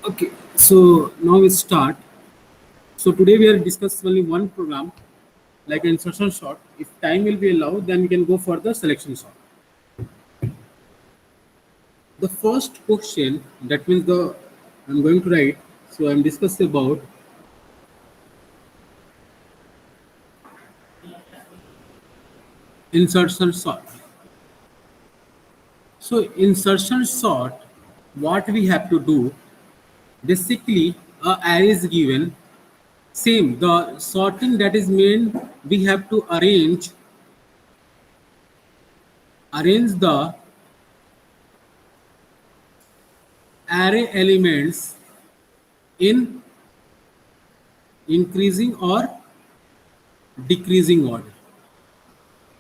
Okay, so now we start. So today we are discussing only one program, like an insertion sort. If time will be allowed, then we can go for the selection sort. The first question, that means the I'm going to write. So I'm discussing about insertion sort. So insertion sort, what we have to do, basically a array is given. Same, the sorting that is meant, we have to arrange the array elements in increasing or decreasing order.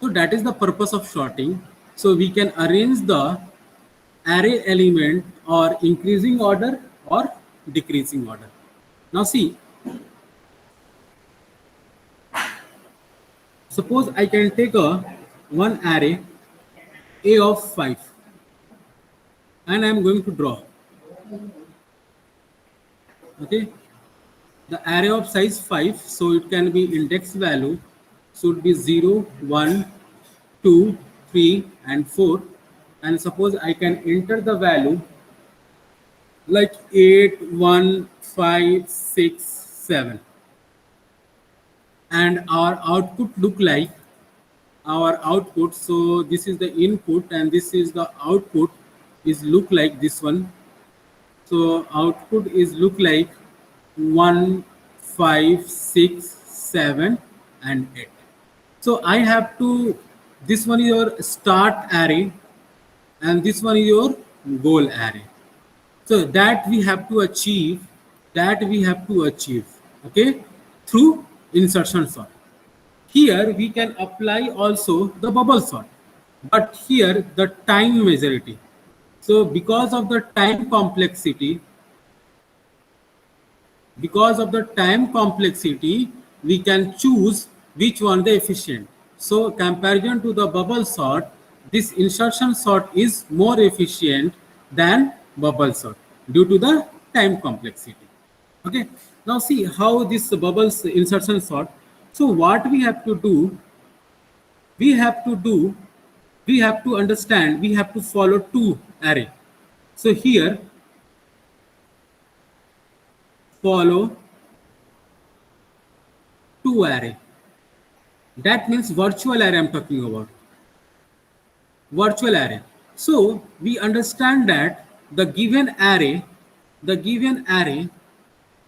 So that is the purpose of sorting. So we can arrange the array element or increasing order or decreasing order. Now see, suppose I can take a one array A of 5 and I am going to draw. Okay, the array of size 5, so it can be index value should be 0, 1, 2, 3 and 4, and suppose I can enter the value like 8, 1, 5, 6, 7, and our output look like our output. So this is the input and this is the output, is look like this one. So output is look like 1, 5, 6, 7 and 8. So I have to, this one is your start array and this one is your goal array. So that we have to achieve, okay, through insertion sort. Here we can apply also the bubble sort, but here the time majority. So because of the time complexity, we can choose which one the efficient. So comparison to the bubble sort, this insertion sort is more efficient than bubble sort due to the time complexity. Okay, now see how this bubbles insertion sort. So what we have to do, we have to do, we have to understand, we have to follow two array. So here follow two array. That means virtual array I'm talking about. Virtual array. So we understand that the given array, the given array,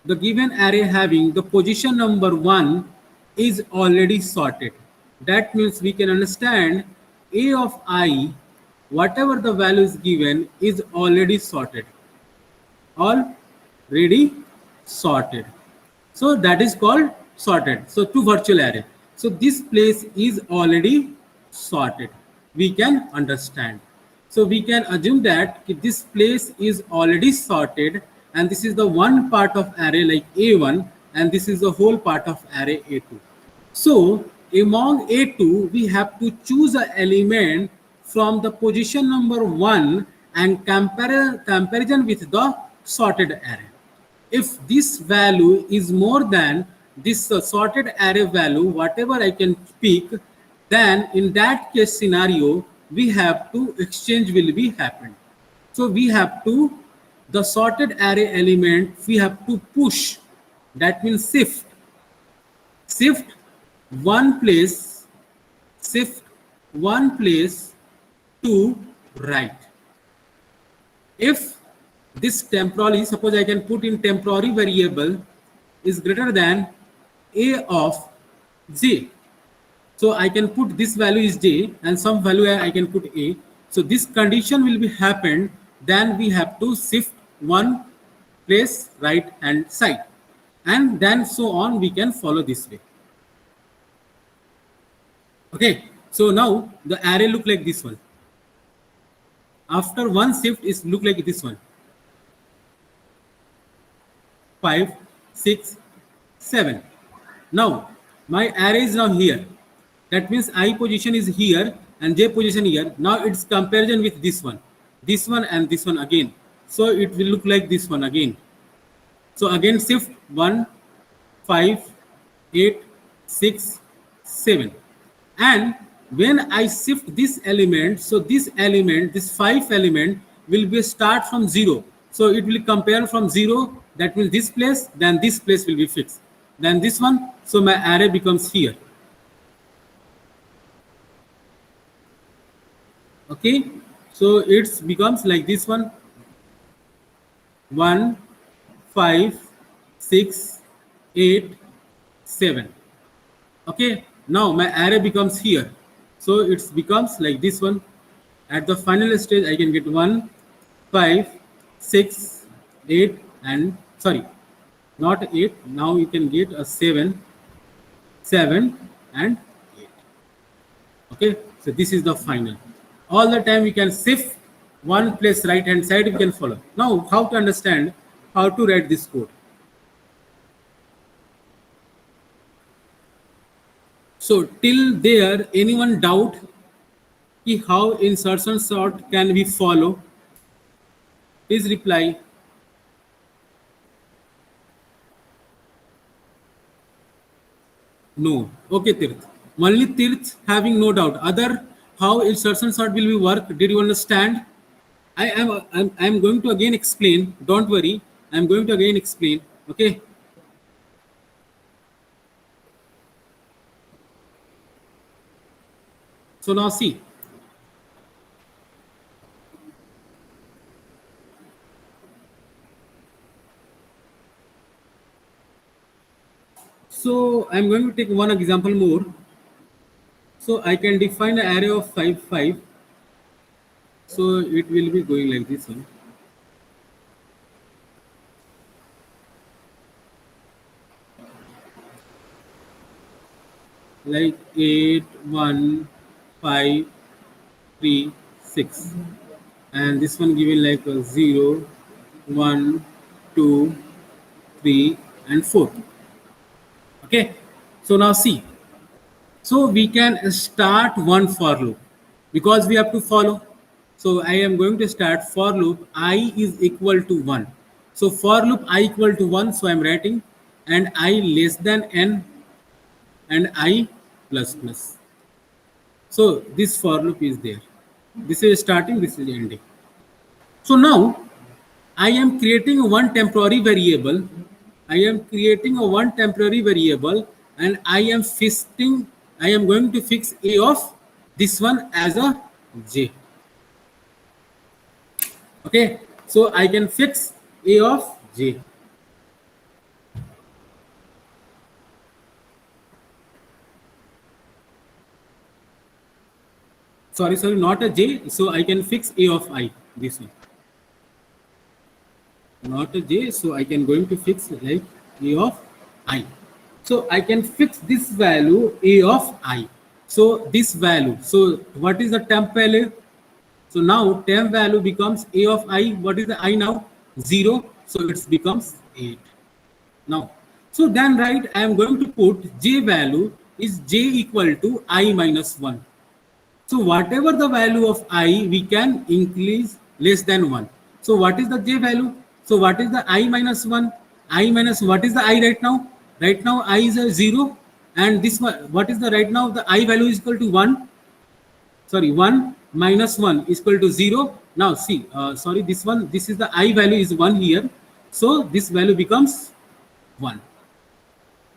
the given array having the position number 1 is already sorted. That means we can understand A of I, whatever the value is given, is already sorted. Already sorted. So that is called sorted. So to virtual array. So this place is already sorted. We can understand. So we can assume that if this place is already sorted and this is the one part of array like A1 and this is the whole part of array A2. So among A2 we have to choose an element from the position number 1 and comparison with the sorted array. If this value is more than this sorted array value, whatever I can pick, then in that case scenario, we have to exchange will be happened. So we have to, the sorted array element, we have to push, that means shift one place, shift one place to right. If this temporary, suppose I can put in temporary variable is greater than A of j. So I can put this value is j and some value I can put a. So this condition will be happened, then we have to shift one place right hand side. And then so on we can follow this way. Okay, so now the array look like this one. After one shift is look like this one. 5, 6, 7. Now my array is now here. That means I position is here and j position here. Now it's comparison with this one and this one again. So it will look like this one again. So again shift 1, 5, 8, 6, 7. And when I shift this element, so this element, this 5 element will be start from 0. So it will compare from 0, that means this place, then this place will be fixed. Then this one, so my array becomes here. Okay, so it becomes like this one, 1, 5, 6, 8, 7. Okay, now my array becomes here. So it becomes like this one. At the final stage, I can get 1, 5, 6, 8, and sorry, not 8. Now you can get a 7, 7, and 8. Okay, so this is the final. All the time we can shift one place right hand side, we can follow. Now, how to understand how to write this code? So till there, anyone doubt how insertion sort can we follow? Please reply. No. Okay, Tirth. Only Tirth having no doubt. Other how insertion sort will be work? Did you understand? I'm going to again explain. Don't worry. I'm going to again explain. Okay. So now see. So I'm going to take one example more. So I can define an array of 5, 5. So it will be going like this one. Like 8, 1, 5, 3, 6. And this one given like a 0, 1, 2, 3, and 4. Okay. So now see. So we can start one for loop because we have to follow. So I am going to start for loop I is equal to 1. So for loop I equal to 1. So I am writing and I less than n and I plus plus. So this for loop is there. This is starting, this is ending. So now I am creating one temporary variable. I am creating a one temporary variable and I am going to fix a of this one as a j. Okay, so I can fix a of j. Sorry, not a j. So I can fix a of I, this one. Not a j, so I can going to fix like a of I. So I can fix this value a of I. So this value, so what is the temp value? So now temp value becomes a of I. What is the I now? 0. So it becomes 8. Now, so then right, I am going to put j value is j equal to I minus 1. So whatever the value of I, we can increase less than 1. So what is the j value? So what is the I minus 1? I minus what is the I right now? Right now I is a 0 and this one, what is the right now? The I value is equal to 1. Sorry, 1 minus 1 is equal to 0. Now see, this is the I value is 1 here. So this value becomes 1.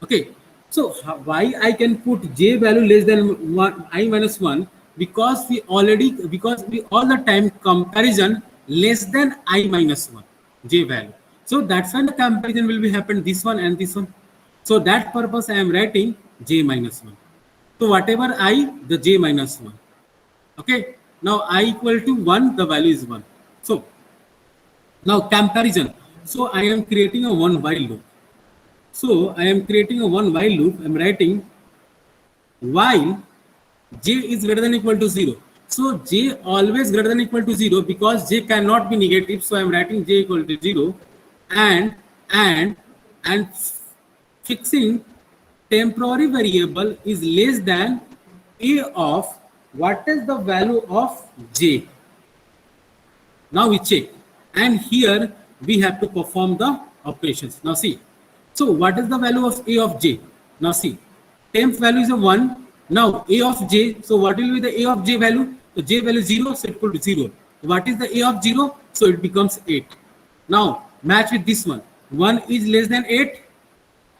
Okay. So why I can put j value less than 1, I minus 1? Because we all the time comparison less than I minus 1 j value. So that's when the comparison will be happen this one and this one. So that purpose I am writing j minus 1. So whatever I, the j minus 1. Okay. Now I equal to 1, the value is 1. So now comparison. So I am creating a one while loop. So I am creating a one while loop. I am writing while j is greater than equal to 0. So j always greater than equal to 0 because j cannot be negative. So I am writing j equal to 0 and fixing temporary variable is less than A of what is the value of J. Now we check, and here we have to perform the operations. Now see, so what is the value of A of J? Now see, temp value is a 1. Now A of J, so what will be the A of J value? So J value 0, so it equal to 0. What is the A of 0? So it becomes 8. Now match with this one. 1 is less than 8.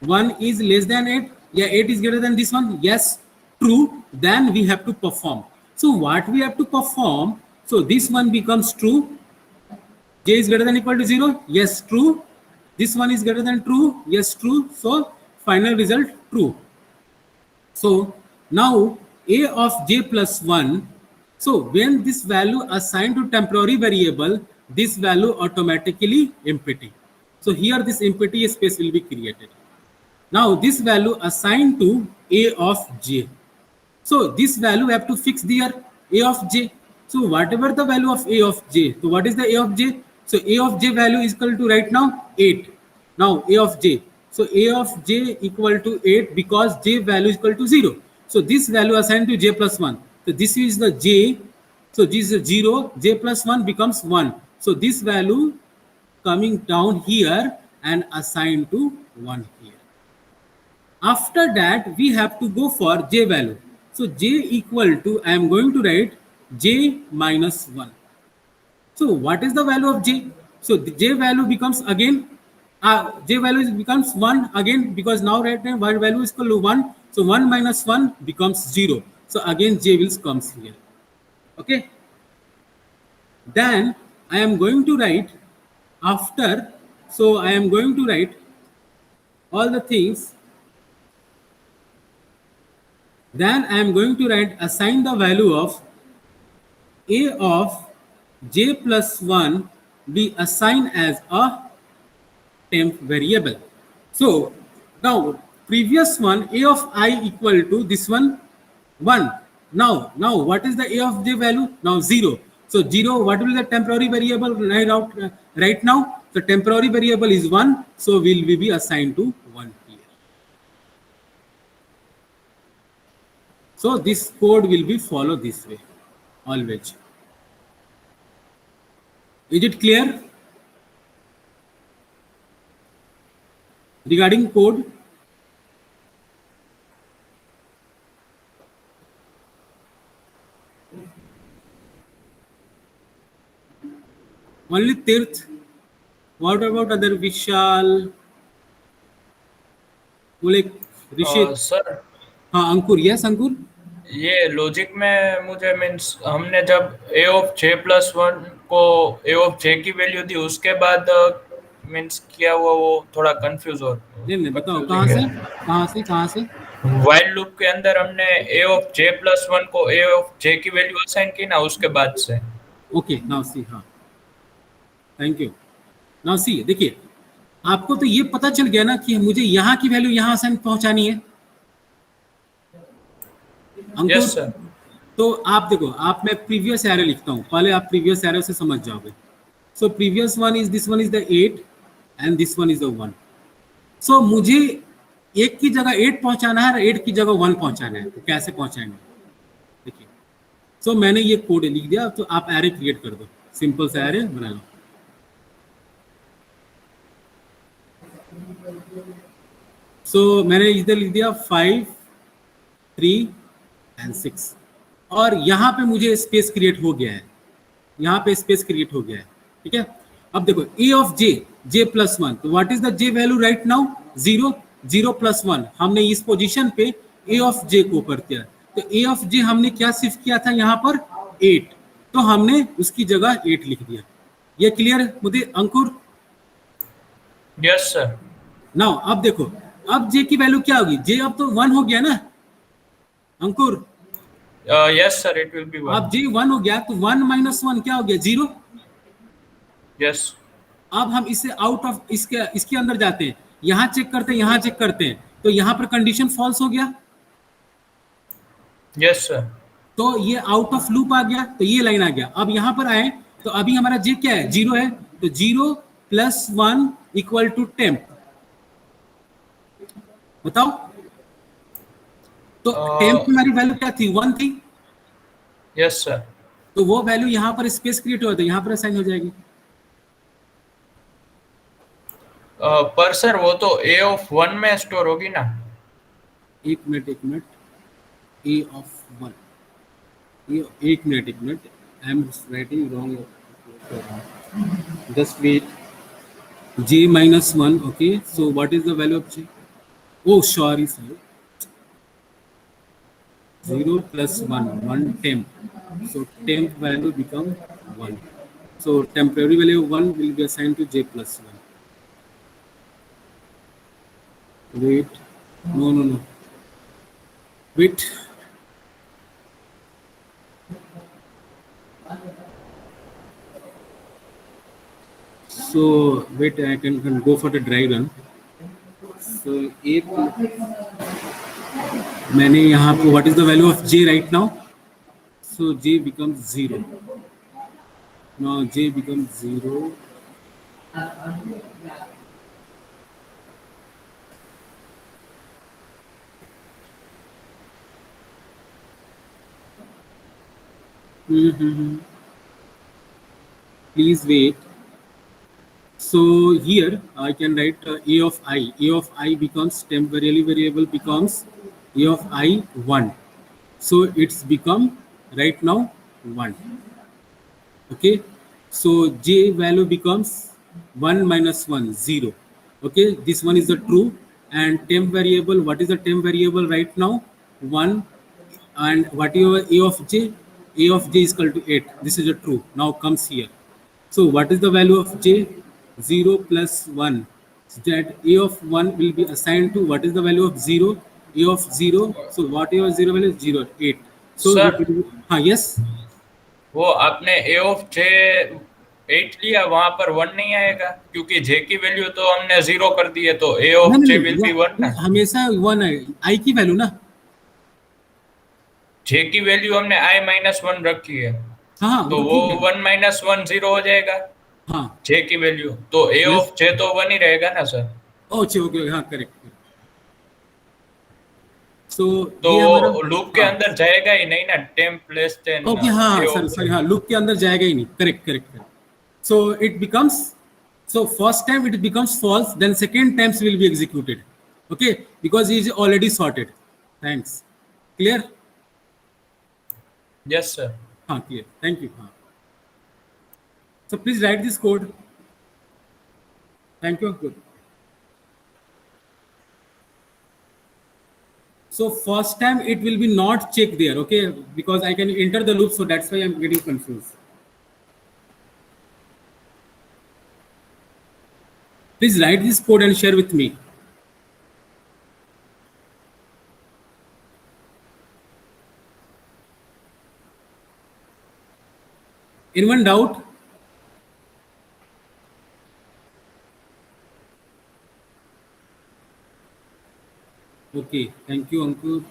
1 is less than 8. Yeah, 8 is greater than this one. Yes, true. Then we have to perform. So what we have to perform? So this one becomes true. J is greater than equal to 0. Yes, true. This one is greater than true. Yes, true. So final result true. So now A of J plus 1. So when this value assigned to temporary variable, this value automatically empty. So here this empty space will be created. Now this value assigned to A of J. So this value we have to fix there, A of J. So whatever the value of A of J, so what is the A of J? So A of J value is equal to right now 8. Now A of J. So A of J equal to 8 because J value is equal to 0. So this value assigned to J plus 1. So this is the J. So this is 0. J plus 1 becomes 1. So this value coming down here and assigned to 1 here. After that, we have to go for J value. So J equal to, I am going to write J minus 1. So what is the value of J? So the J value becomes again, J value becomes 1 again because now right now Y value is equal to 1. So 1 minus 1 becomes 0. So again J will comes here. Okay. Then I am going to write after, so I am going to write all the things. Then I am going to write assign the value of A of J plus 1 be assigned as a temp variable. So now previous one A of I equal to this one 1. Now what is the A of J value? Now 0. So 0, what will be the temporary variable right now? The temporary variable is 1. So will we be assigned to 1 here. So this code will be followed this way always. Is it clear regarding code? Only Tirth. What about other Vishal? Rishit? Sir हाँ अंकुर. Yes अंकुर. ये logic में मुझे means हमने जब A of J plus 1 को A of J की value दी उसके बाद मीन्स क्या हुआ वो थोड़ा कंफ्यूज हो नहीं बताओ कहाँ से व्हाइल लूप के अंदर हमने A ऑफ J प्लस 1 को A ऑफ J की वैल्यू असाइन की ना उसके बाद से. Okay now see. हाँ थैंक यू. नाउ सी देखिए आपको तो ये पता चल गया ना कि मुझे यहाँ की वैल्यू यहाँ असाइन पहुंचानी है. Yes sir. तो आप देखो आप मैं प्रीवियस एरो लिखता हूँ पहले आप प्रीवियस एरो से समझ जाओगे. So previous one is this one is the 8 and this one is the 1. सो मुझे 1 की जगह 8 पहुंचाना है और 8 की जगह 1 पहुंचाना है. तो कैसे पहुंचाएंगे देखिए. सो मैंने ये कोड लिख दिया. तो आप एरे क्रिएट कर दो. सिंपल सा एरे बना लो. सो मैंने इधर लिख दिया 5 3 एंड 6 और यहाँ पे मुझे स्पेस क्रिएट हो गया है. यहाँ पे स्पेस क्रिएट हो गया है. ठीक है. अब देखो ए ऑफ जे प्लस 1. तो what is the J value right now 0. 0 plus 1 हमने इस पोजीशन पे ए ऑफ जे को ऊपर किया. तो ए ऑफ जे हमने क्या शिफ्ट किया था यहाँ पर 8. तो हमने उसकी जगह 8 लिख दिया. ये क्लियर मुझे अंकुर? Yes sir. नाउ अब देखो अब जे की वैल्यू क्या होगी. जे अब तो 1 हो गया ना Ankur. Yes sir it will be 1. अब जे 1 हो गया तो 1 माइनस 1 क्या हो गया 0. यस. अब हम इससे आउट ऑफ इसके अंदर जाते हैं. यहाँ चेक करते हैं यहाँ चेक करते हैं. तो यहाँ पर कंडीशन फॉल्स हो गया. Yes sir. तो ये आउट ऑफ लूप आ गया. तो ये लाइन आ गया. अब यहाँ पर आए तो अभी हमारा जे क्या है 0 है. तो 0 प्लस 1 इक्वल टू टेम्प. बताओ तो टेम्प में हमारी वैल्यू क्या थी, 1 थी, यस सर। तो वो वैल्यू यहाँ पर स्पेस क्रिएट हो जाता है, यहाँ पर असाइन हो जाएगी। पर सर वो तो ए ऑफ 1 में स्टोर होगी ना। एक मिनट, ए ऑफ 1, एक minute, I am writing wrong, just wait, j minus 1, okay, so what is the value of j? Oh, sorry, 0 plus 1, 1 temp, so temp value become 1, so temporary value of 1 will be assigned to j plus 1. Wait, no, wait, so wait, I can go for the dry run. So a, मैंने यहाँ पे what is the value of j right now? So j becomes 0. Now j becomes 0. Please wait. So here I can write a of I. A of I becomes temporary variable becomes a of I 1. So it's become right now 1. Okay. So j value becomes 1 minus 1, 0. Okay. This one is the true. And temp variable, what is the temp variable right now? 1. And whatever a of j? A of j is equal to 8. This is a true. Now comes here. So what is the value of j? 0 plus 1. So that a of 1 will be assigned to what is the value of 0? A of 0. So whatever 0 value is 0, 8. So sir it will, yes. वो आपने ए of जे 8 लिया, वहां पर 1 नहीं आएगा क्योंकि जे की value तो हमने 0 कर दी है, तो ए ऑफ जे विल बी 1 वो ना। हमेशा 1 है, आई की वैल्यू ना। जे की वैल्यू हमने आई माइनस 1 रखी है, हाँ वो तो तो वो ठीक है। 1 माइनस 1 0 हो जाएगा हाँ जे की वैल्यू, तो ए यस, ऑफ जे तो 1 ही रहेगा ना सर। ओके ओके, हाँ करेक्ट। सो तो ये हमारा, लूप के हाँ अंदर जाएगा ही नहीं ना, टेम्प लेस देन ओके, हाँ ए हाँ ऑफ सर जे। सॉरी, हाँ लूप के अंदर जाएगा ही नहीं, correct correct correct. So it becomes, so first time it becomes false, then second times will be executed, okay, because it is already sorted. Thanks, clear? Yes sir. हाँ clear, thank you, हाँ. So please write this code. Thank you, good. So first time it will be not checked there, okay, because I can enter the loop, so that's why I'm getting confused. Please write this code and share with me. Anyone doubt? Okay, thank you, Ankur.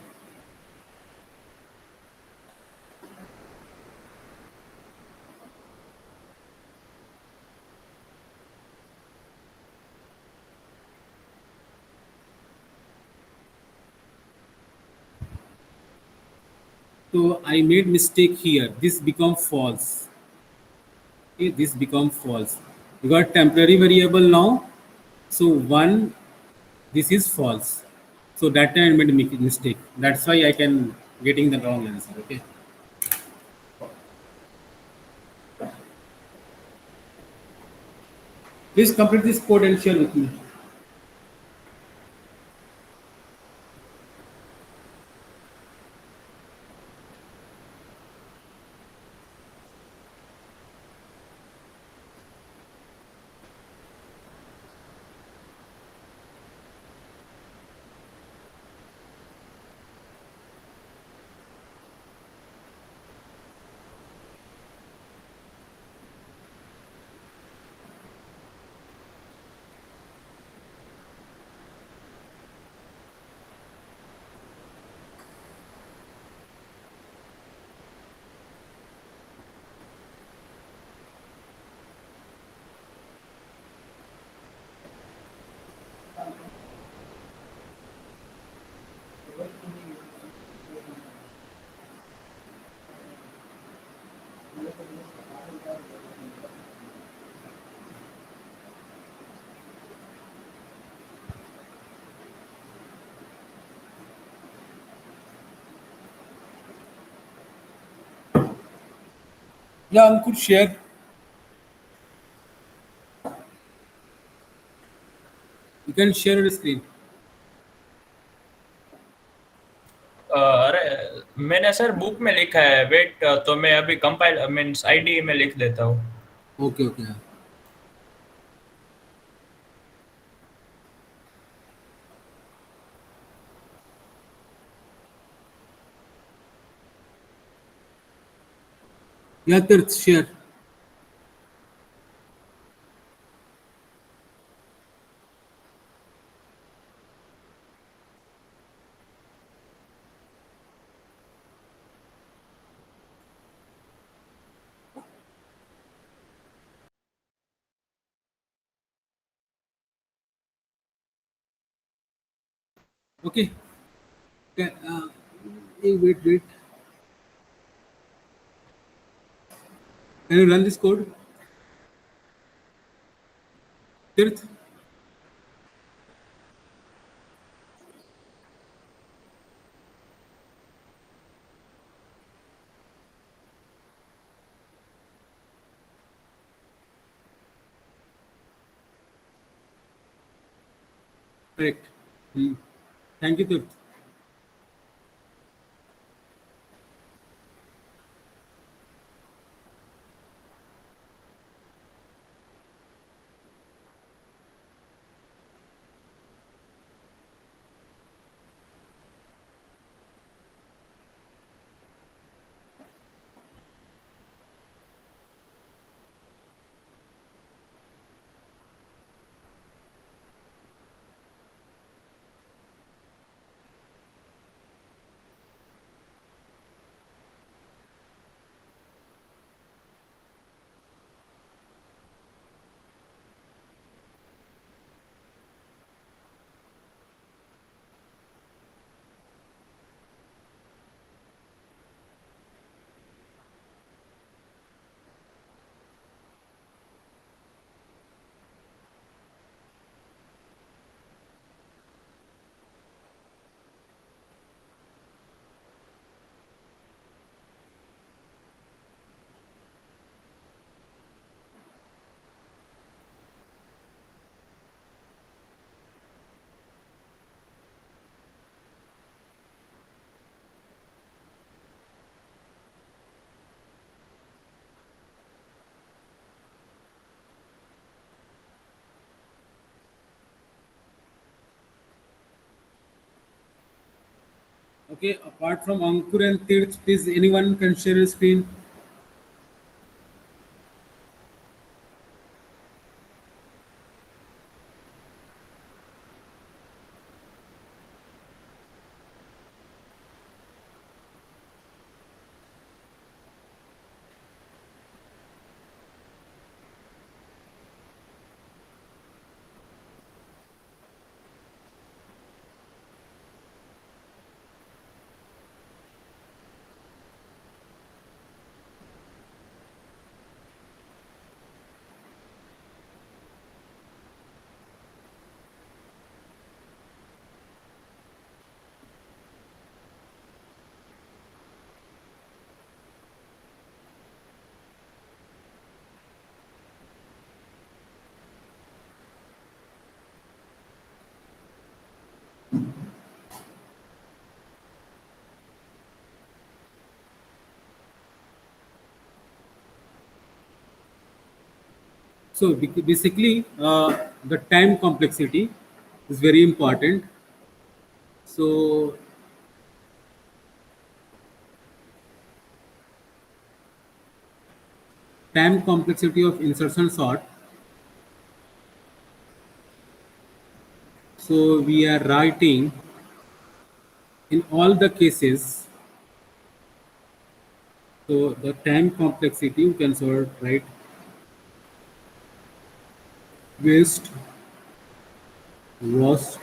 So I made mistake here. This become false. Okay, this become false. You got temporary variable now. So 1, this is false. So that time I made a mistake. That's why I can getting the wrong answer. Okay. Please complete this code and share with me. Yeah, Ankur, share. You can share your screen. अरे मैंने sir book में लिखा है, wait, तो मैं अभी compile means ID में लिख देता हूँ. Okay, okay. Yeah. Yeah, Tirth, share. Okay. Wait. Can you run this code? Tirth? Correct. Hmm. Thank you, Tirth. Okay, apart from Ankur and Tirth, please anyone can share your screen. So basically, the time complexity is very important. So time complexity of insertion sort. So we are writing in all the cases. So the time complexity you can sort right waste, worst,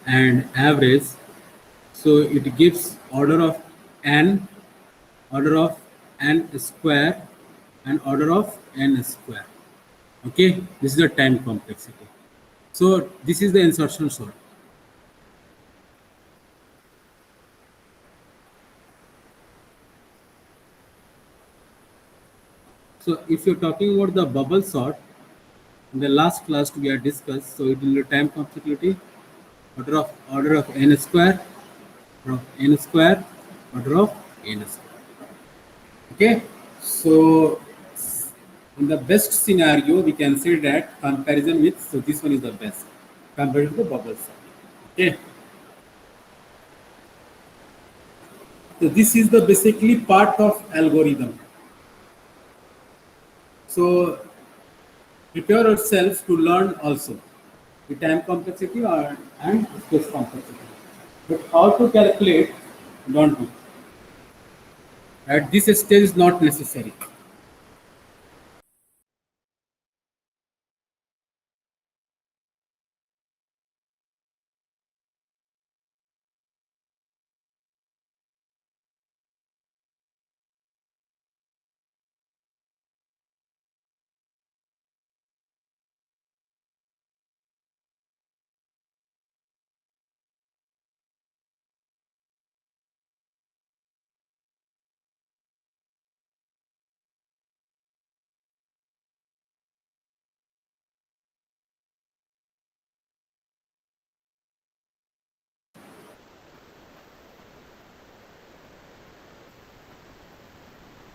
and average. So it gives order of n, order of n square and order of n square. Okay, this is the time complexity. So this is the insertion sort. So if you're talking about the bubble sort, in the last class we have discussed, so it will be time complexity, order of n square, order of n square, order of n square. Okay, so in the best scenario, we can say that comparison with, so this one is the best compared to the bubble sort. Okay, so this is the basically part of algorithm. So prepare yourself to learn also the time complexity and space complexity. But how to calculate, don't know. At this stage is not necessary.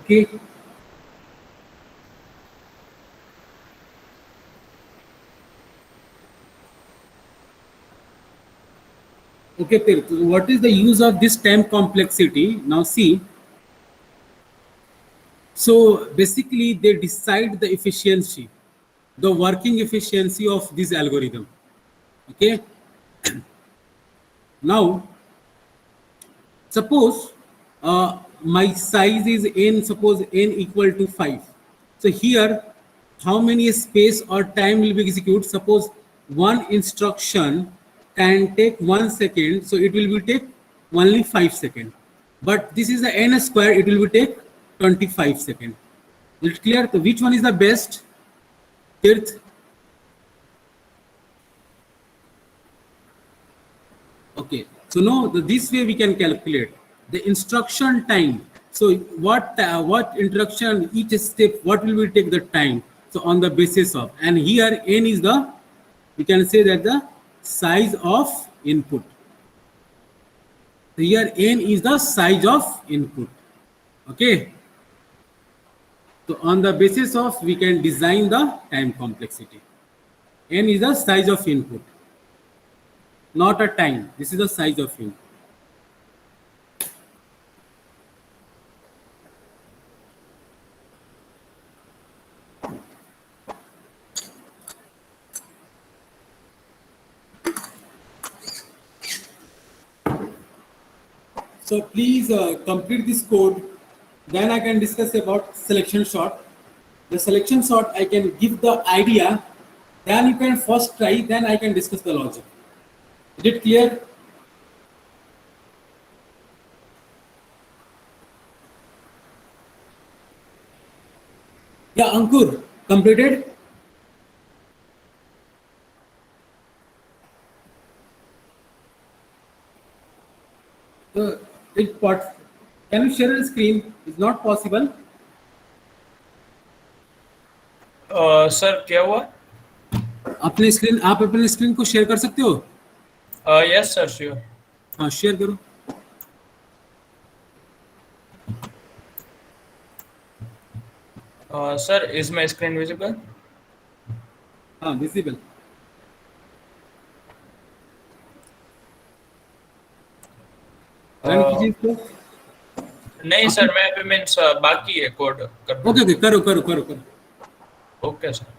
Okay. Okay, Tirth, what is the use of this time complexity? Now see, so basically they decide the efficiency, the working efficiency of this algorithm. Okay, now suppose my size is n, suppose n equal to 5. So here, how many space or time will be executed? Suppose one instruction can take 1 second, so it will be take only 5 seconds. But this is the n square, it will be take 25 seconds. Is it clear? So which one is the best? Tirth? Okay, so now this way we can calculate the instruction time. So what instruction each step, what will we take the time? So on the basis of, and here n is the, we can say that the size of input. So here n is the size of input. Okay. So on the basis of, we can design the time complexity. N is the size of input, not a time. This is the size of input. So please complete this code. Then I can discuss about selection sort. The selection sort, I can give the idea. Then you can first try. Then I can discuss the logic. Is it clear? Yeah, Ankur, completed. It part. Can you share a screen? It's not possible. Sir क्या हुआ? अपने screen, आप अपने screen को share कर सकते हो? Yes sir, sure. हाँ, शेयर करो. Sir, is my screen visible? हाँ, विजिबल. रन कीजिए इसको. नहीं सर, मैं अभी मीन्स बाकी है कोड करना. ओके ओके, करो करो करो करो. Okay sir.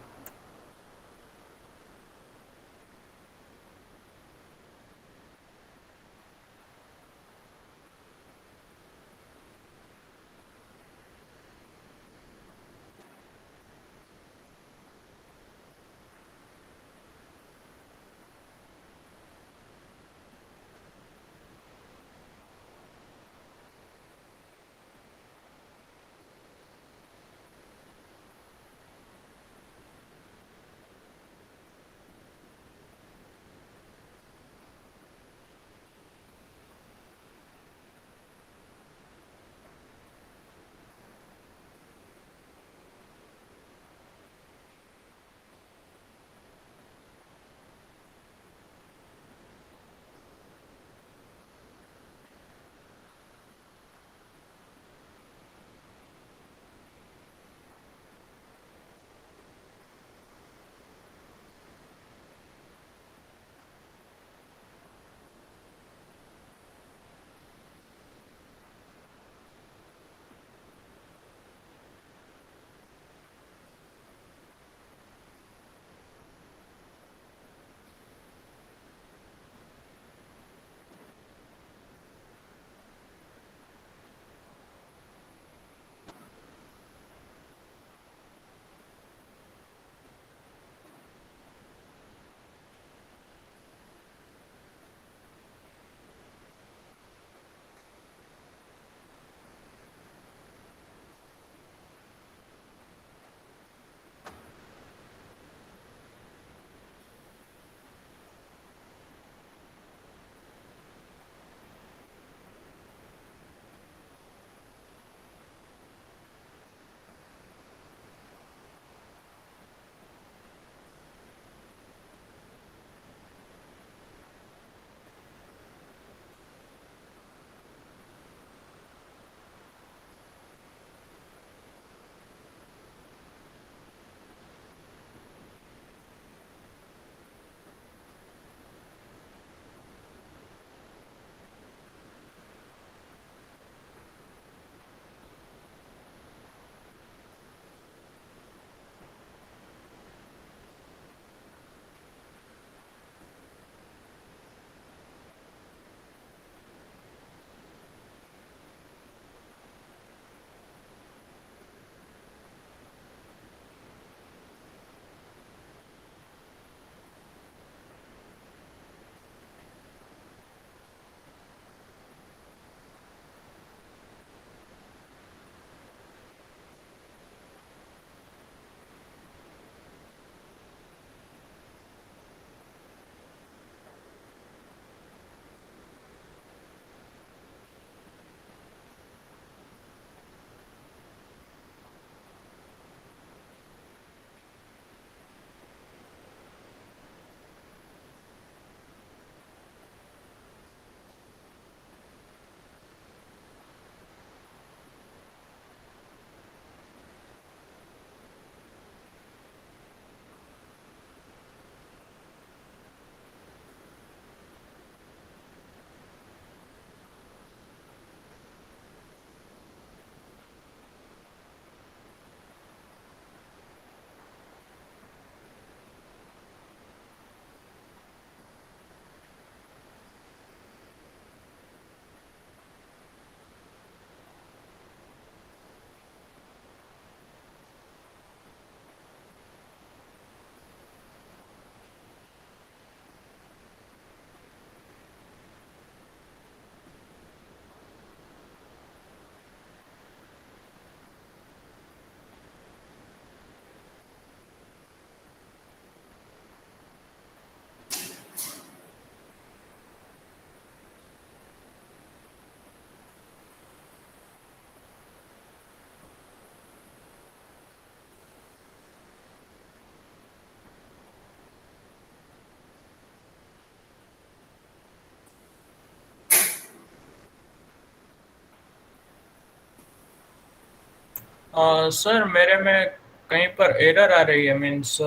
सर मेरे में कहीं पर एरर आ रही है, मीन्स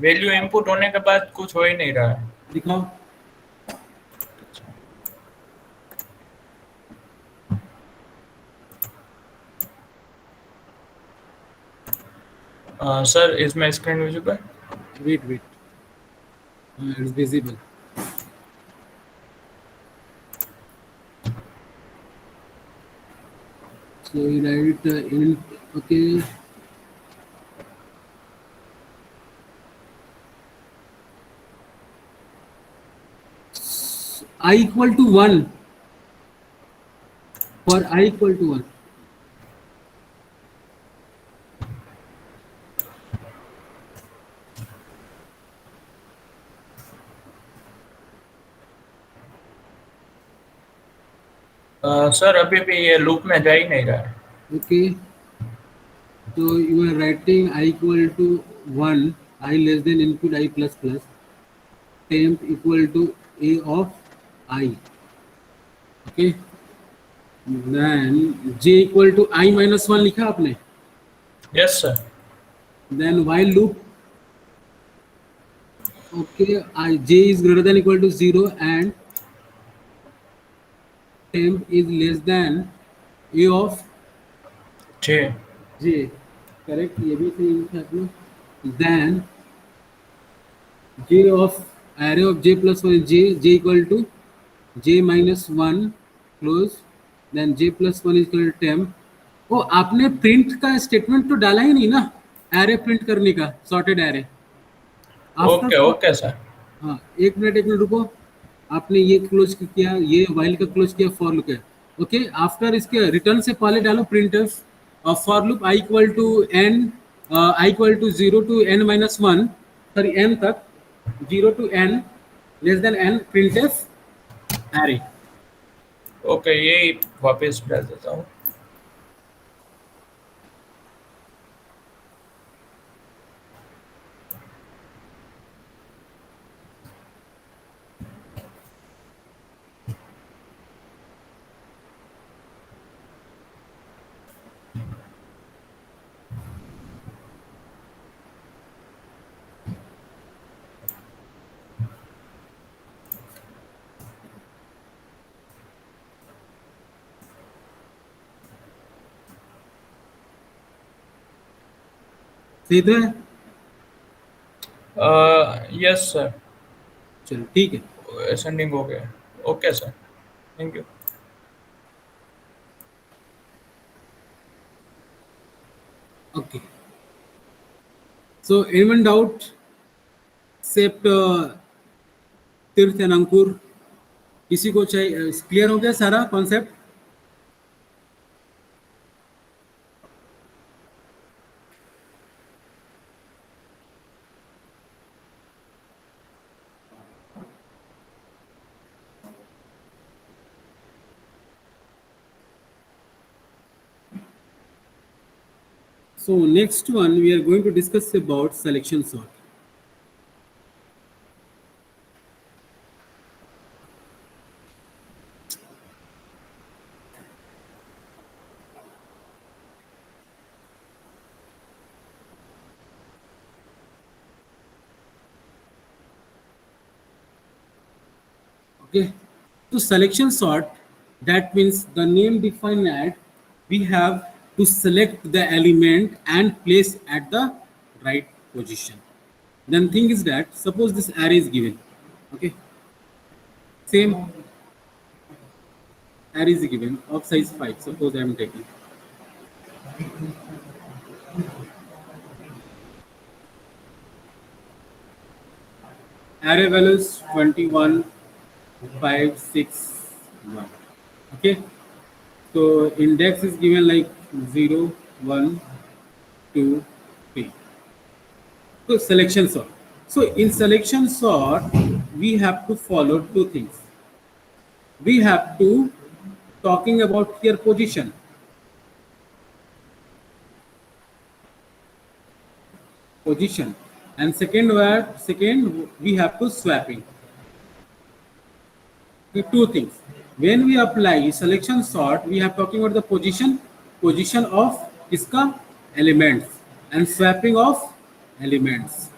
वैल्यू इनपुट होने के बाद कुछ हो ही नहीं रहा है। दिखाओ। Sir is my screen visible? Wait wait, it's visible. So you write int, okay. I equal to 1, for I equal to 1. Sir अभी भी ये लूप में जा ही नहीं रहा है। Okay, so you are writing I equal to 1, I less than input I plus plus, temp equal to A of I. Okay, then J equal to I minus 1 लिखा आपने। Yes sir. Then while loop, okay, J is greater than equal to 0 and temp is less than A of G. J, correct, ये भी सही लिखा आपने। Then J of array of J plus 1 is J equal to J minus 1 close, then J plus 1 is equal to temp। ओ आपने print का statement तो डाला ही नहीं ना, एरे प्रिंट करने का, sorted array okay after. Okay sir. हाँ, एक मिनट रुको। आपने ये क्लोज किया, ये वाइल का क्लोज किया, फॉर लूप है। ओके, आफ्टर इसके रिटर्न से पहले डालो प्रिंटफ और for loop i equal to n, i equal to 0 to n minus 1, sorry n तक, 0 to n less than n, printf array. Okay, यही वापस डाल देता हूँ। सही तो है? Yes sir. चलो ठीक है। असेंडिंग हो गया। Okay sir, thank you. Okay, so anyone doubt except Tirth and अंकुर? किसी को चाहिए? क्लियर हो गया सारा concept? So next one we are going to discuss about selection sort. Okay, so selection sort, that means the name defined that we have to select the element and place at the right position. Then thing is that suppose this array is given, okay, same array is given of size 5, suppose I am taking. Array values 21, 5, 6, 1. Okay, so index is given like 0, 1, 2, 3. So selection sort. So in selection sort, we have to follow two things. We have to talking about here position. Position. And second we have to swapping. The two things. When we apply selection sort, we have talking about the position of इसका elements and swapping of elements.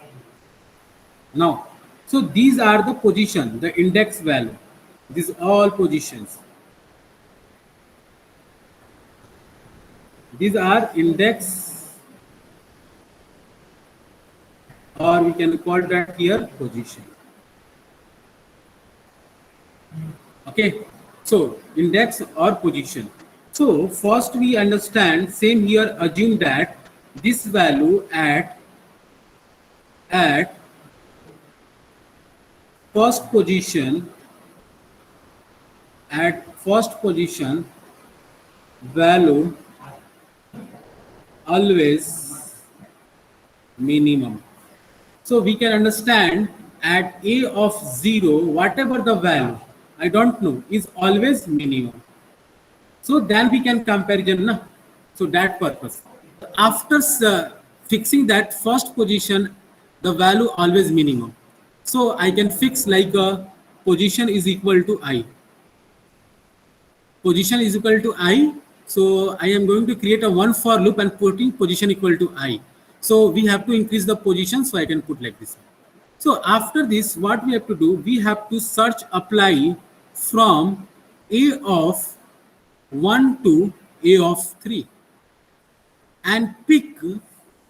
Now, so these are the position, the index value. These all positions. These are index, or we can call that here position. Okay, so index or position. So first we understand, same here, assume that this value at first position, value always minimum. So we can understand at a of 0, whatever the value, I don't know, is always minimum. So then we can comparison, na? So that purpose. After fixing that first position, the value always minimum. So I can fix like a position is equal to I. Position is equal to I. So I am going to create a one for loop and putting position equal to I. So we have to increase the position, so I can put like this. So after this, what we have to do, we have to search apply from A of 1 to A of 3 and pick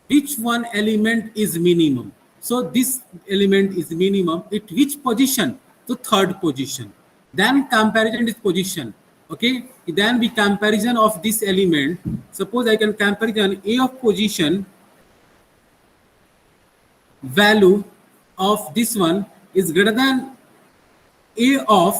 which one element is minimum. So this element is minimum at which position? The third position. Then comparison is position. Okay, then we comparison of this element. Suppose I can comparison A of position value of this one is greater than A of,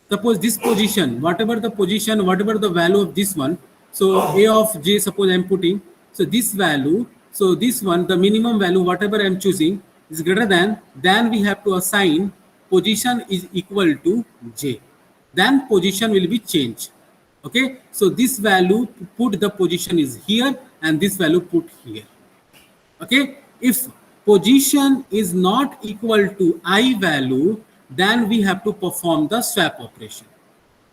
suppose this position, whatever the position, whatever the value of this one. So A of j, suppose I am putting, so this value, so this one, the minimum value, whatever I am choosing is greater than, then we have to assign position is equal to j. Then position will be changed. Okay, so this value put the position is here and this value put here. Okay, if position is not equal to I value, then we have to perform the swap operation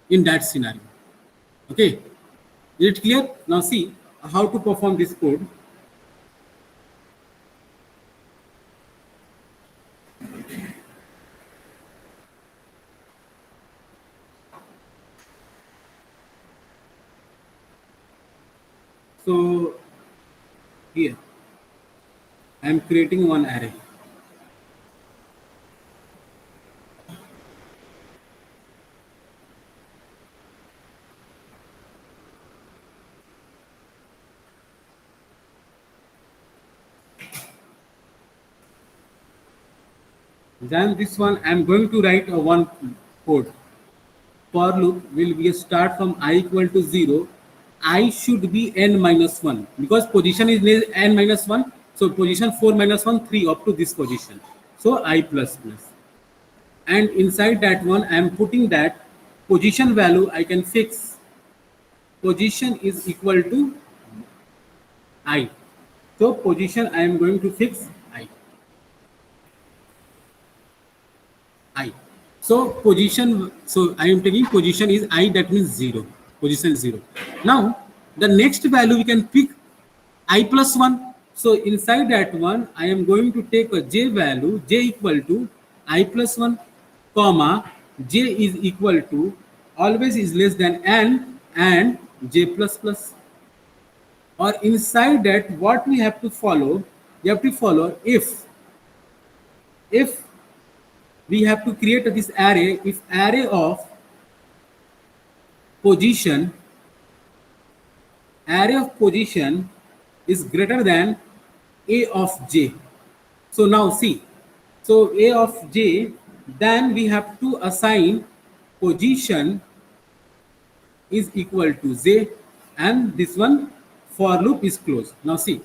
in that scenario. Okay, is it clear? Now see how to perform this code. So here I am creating one array. Then this one I am going to write a one code. For loop will be a start from I equal to 0. I should be n minus 1 because position is n minus 1. So position 4 minus 1, 3 up to this position. So I plus plus. And inside that one I am putting that position value I can fix. Position is equal to I. So position I am going to fix I. So position, so I am taking position is I, that means 0. Position is 0. Now the next value we can pick I plus 1. So inside that one I am going to take a j value, j equal to I plus 1, comma j is equal to always is less than n and j plus plus. Or inside that what we have to follow, you have to follow if we have to create this array, if array of position is greater than a of j. So now see, so a of j, then we have to assign position is equal to j and this one for loop is closed. Now see,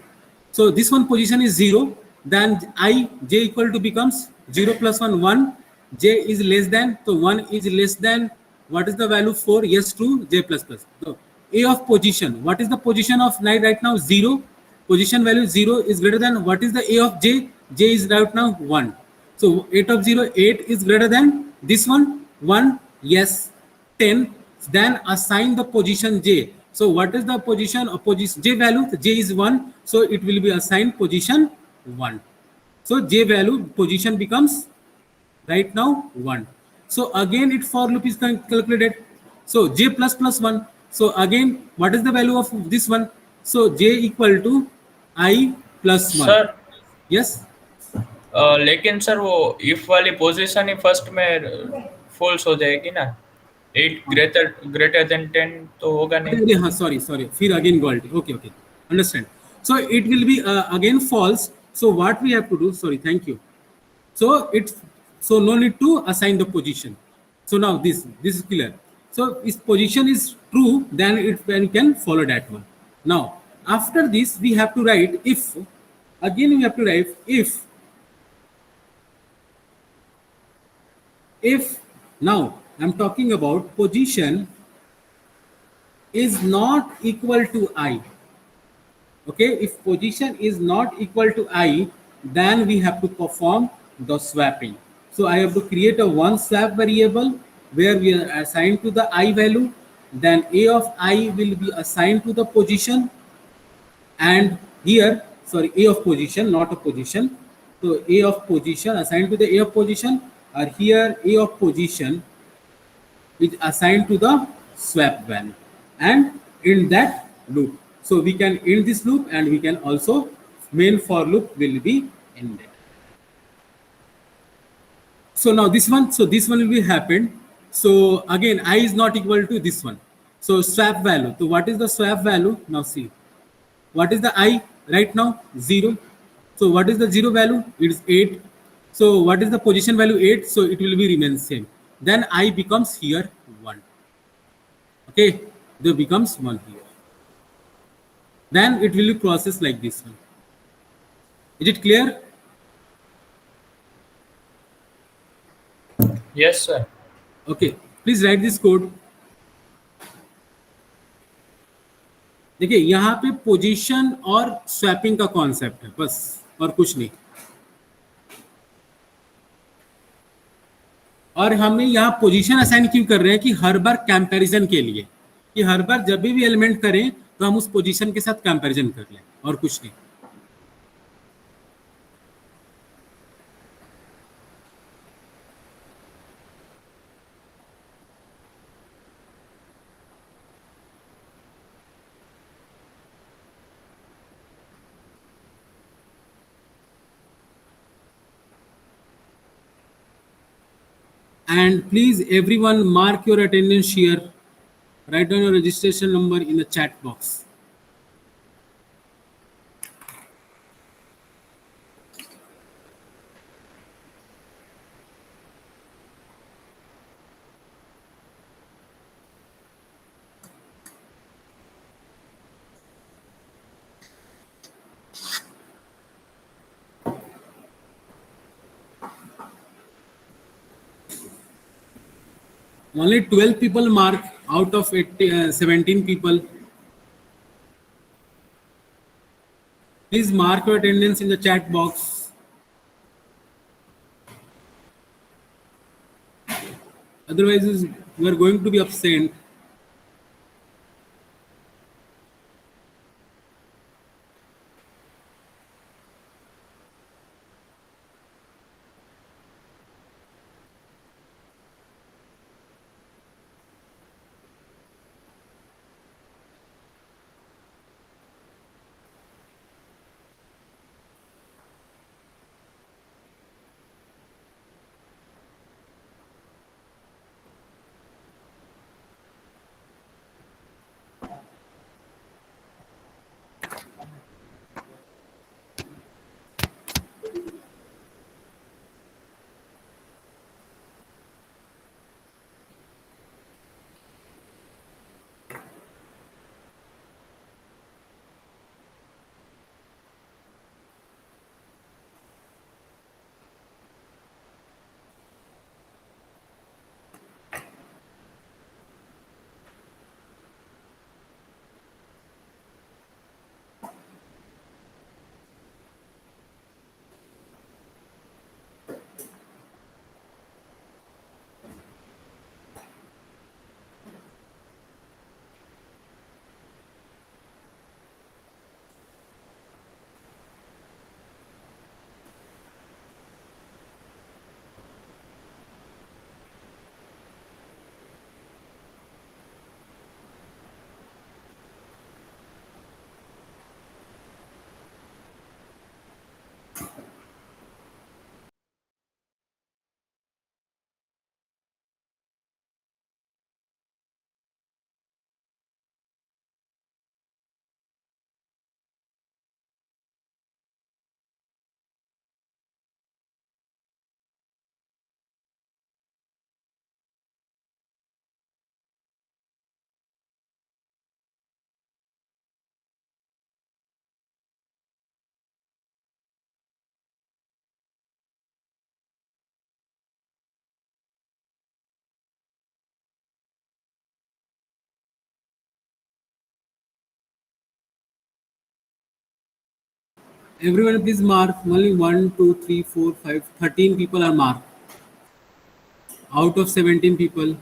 so this one position is 0, then I j equal to becomes 0 plus 1, 1, j is less than, so 1 is less than, what is the value 4? Yes, true, j plus plus. So a of position, what is the position of right now? 0. Position value 0 is greater than, what is the a of j? J is right now 1. So 8 of 0, 8 is greater than this one, 1, yes, 10. Then assign the position j. So what is the position of position j value? J is 1, so it will be assigned position 1. So j value position becomes right now 1. So again it for loop is calculated. So j plus plus 1. So again what is the value of this one? So j equal to I plus 1. Sir Yes. लेकिन sir वो if वाली position ही first में false हो जाएगी ना, 8 greater greater than 10 तो होगा नहीं। हाँ, sorry, sorry. फिर again gold. Okay, okay. Understand. So it will be again false. So what we have to do? Sorry, thank you. So it's so no need to assign the position. So now this is clear. So if position is true, then we can follow that one. Now after this we have to write if. Again we have to write if now I'm talking about position is not equal to I. Okay, if position is not equal to I, then we have to perform the swapping. So I have to create a one swap variable where we are assigned to the I value, then a of I will be assigned to the position, and here, sorry, a of position, not a position. So a of position assigned to the a of position, or here a of position is assigned to the swap value, and in that loop. So we can end this loop, and we can also main for loop will be ended. So now this one, so this one will be happened. So again, I is not equal to this one. So swap value. So what is the swap value? Now see, what is the I right now? 0. So what is the 0 value? It is 8. So what is the position value? 8. So it will be remain same. Then I becomes here 1. Okay, there becomes 1 here. Then it will be processed like this one. Is it clear? Yes sir. Okay, please write this code. देखिए यहाँ पे position और swapping का concept है बस, और कुछ नहीं। और हमें यहाँ पोजीशन असाइन क्यों कर रहे हैं कि हर बार कंपैरिजन के लिए, कि हर बार जब भी एलिमेंट करें तो हम उस पोजीशन के साथ कंपैरिजन कर लें, और कुछ नहीं। And please everyone mark your attendance here. Write down your registration number in the chat box. Only 12 people mark out of 17 people. Please mark your attendance in the chat box. Otherwise, you are going to be absent. Everyone please mark. Only 1, 2, 3, 4, 5, 13 people are marked out of 17 people.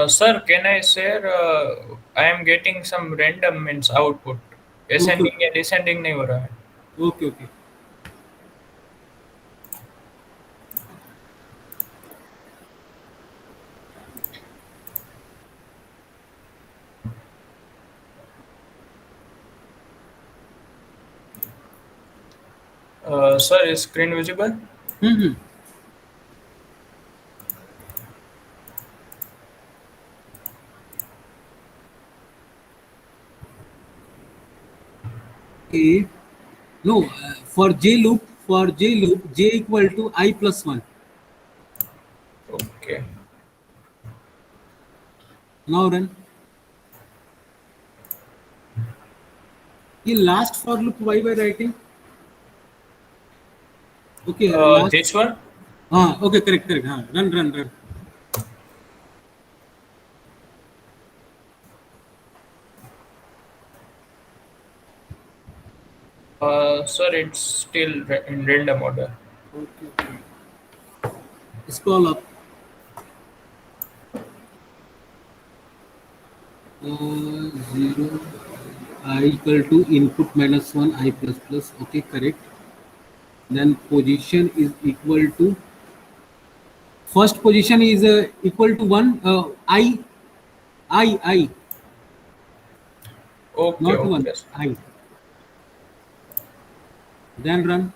Sir, can I share? I am getting some random means output. Okay, Ascending या descending नहीं हो रहा है. okay, okay. Sir, is screen visible? Hmm. Okay. No, for J loop, J equal to I plus 1. Okay. Now run. ये last for loop why by writing? Okay, last. This one? Okay, correct, correct. Run. Sir, it's still in random order. Okay. Scroll up. 0 I equal to input minus 1 I plus plus. Okay, correct. Then position is equal to first position is equal to 1 I Okay, not 1 okay. I. Then run.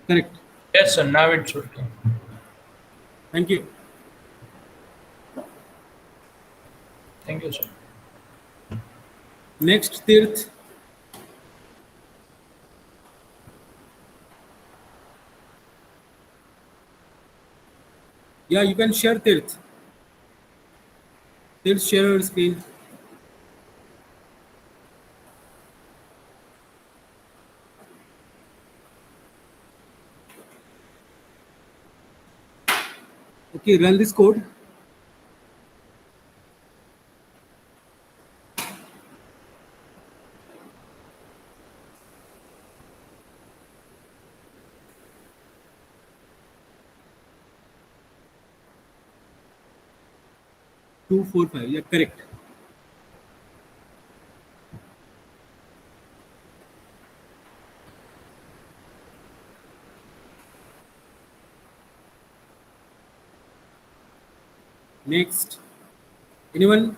Correct. Yes, sir. Now it's working. Thank you. Thank you, sir. Next, Tirth. Yeah, you can share Tirth. Tirth, share your screen. Okay, run this code. 2, 4, 5. Yeah, correct. Next. Anyone?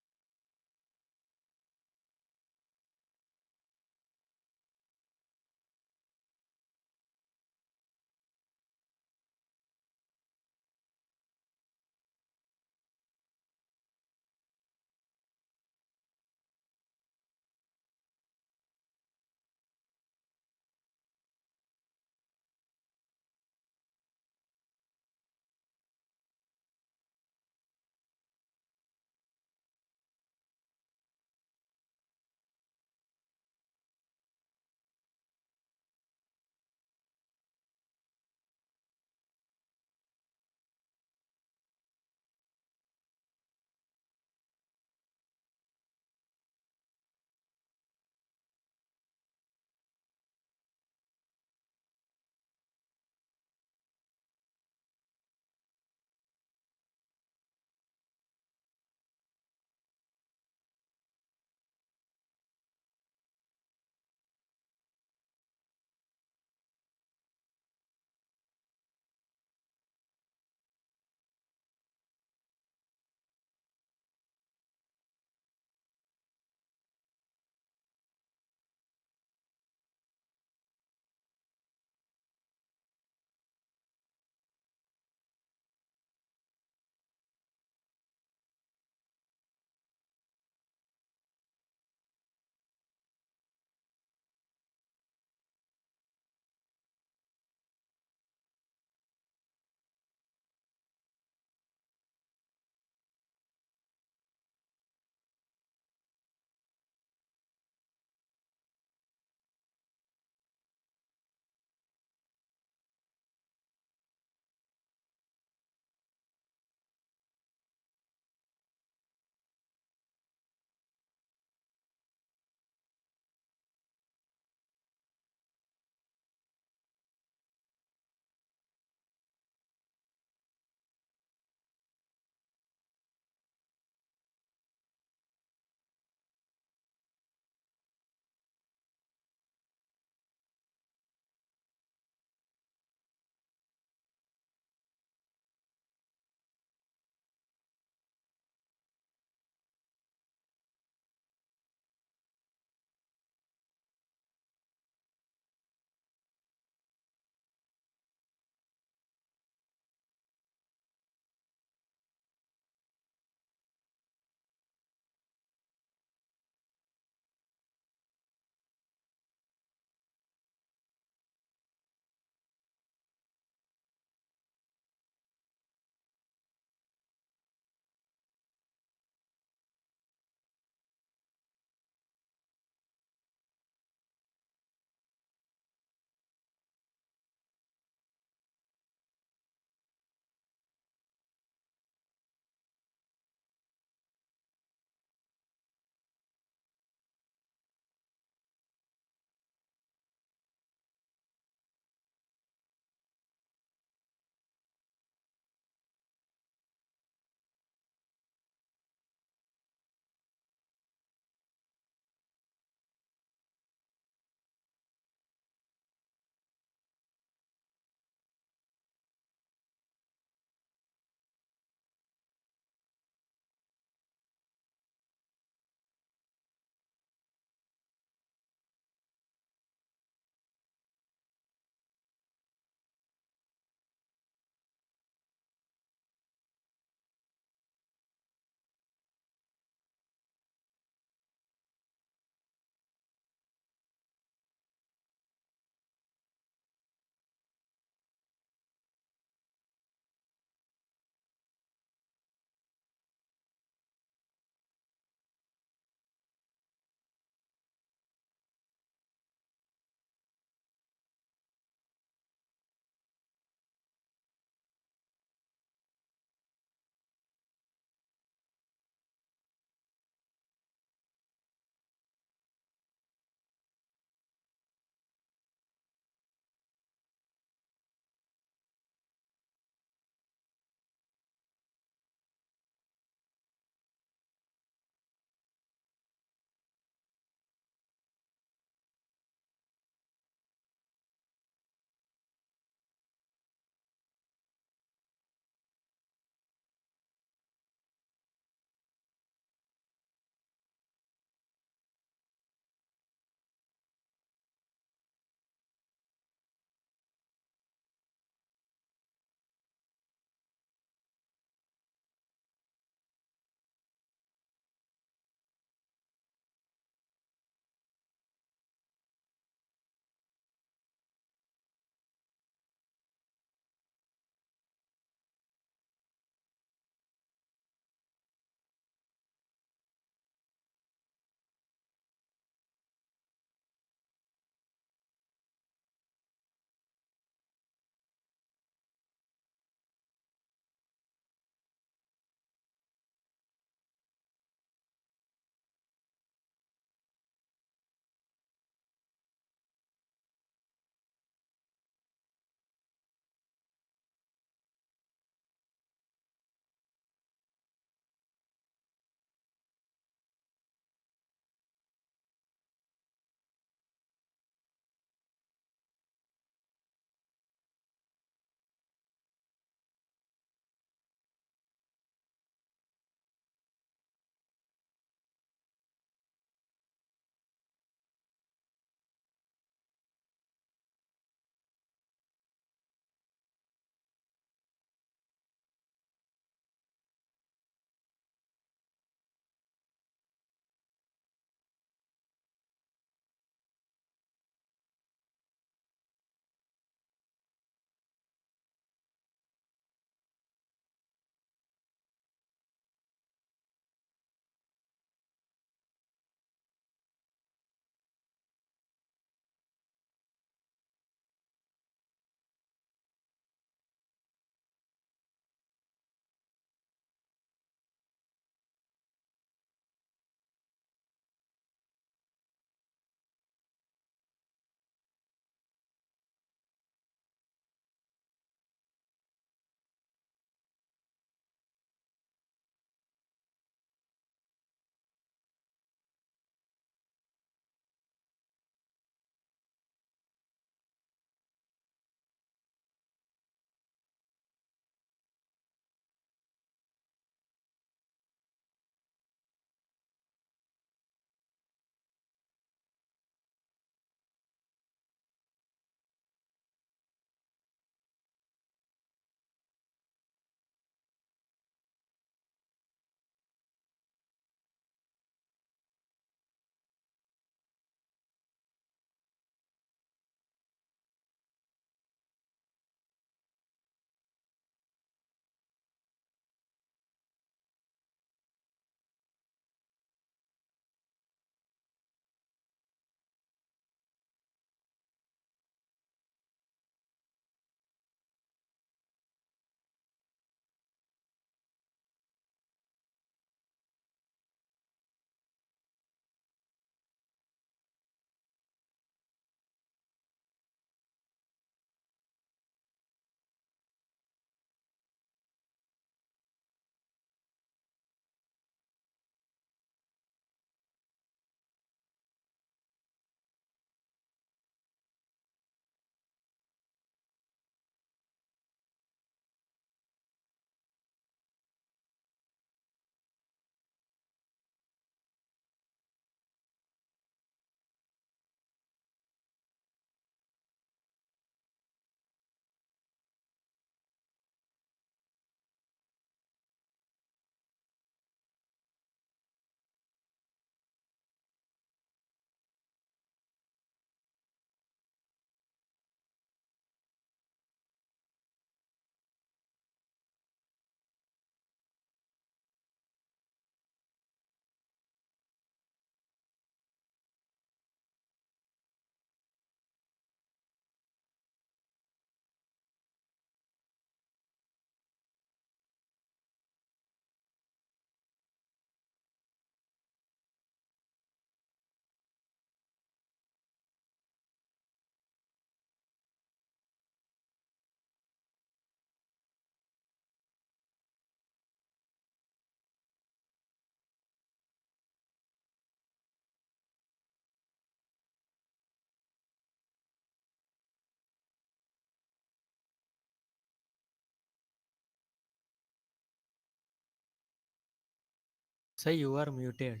Sir, you are muted.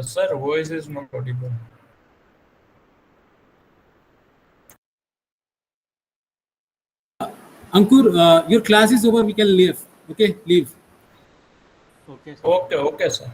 Sir, voice is not audible. Ankur, your class is over. We can leave. Okay, leave. Okay, sir. Okay, sir.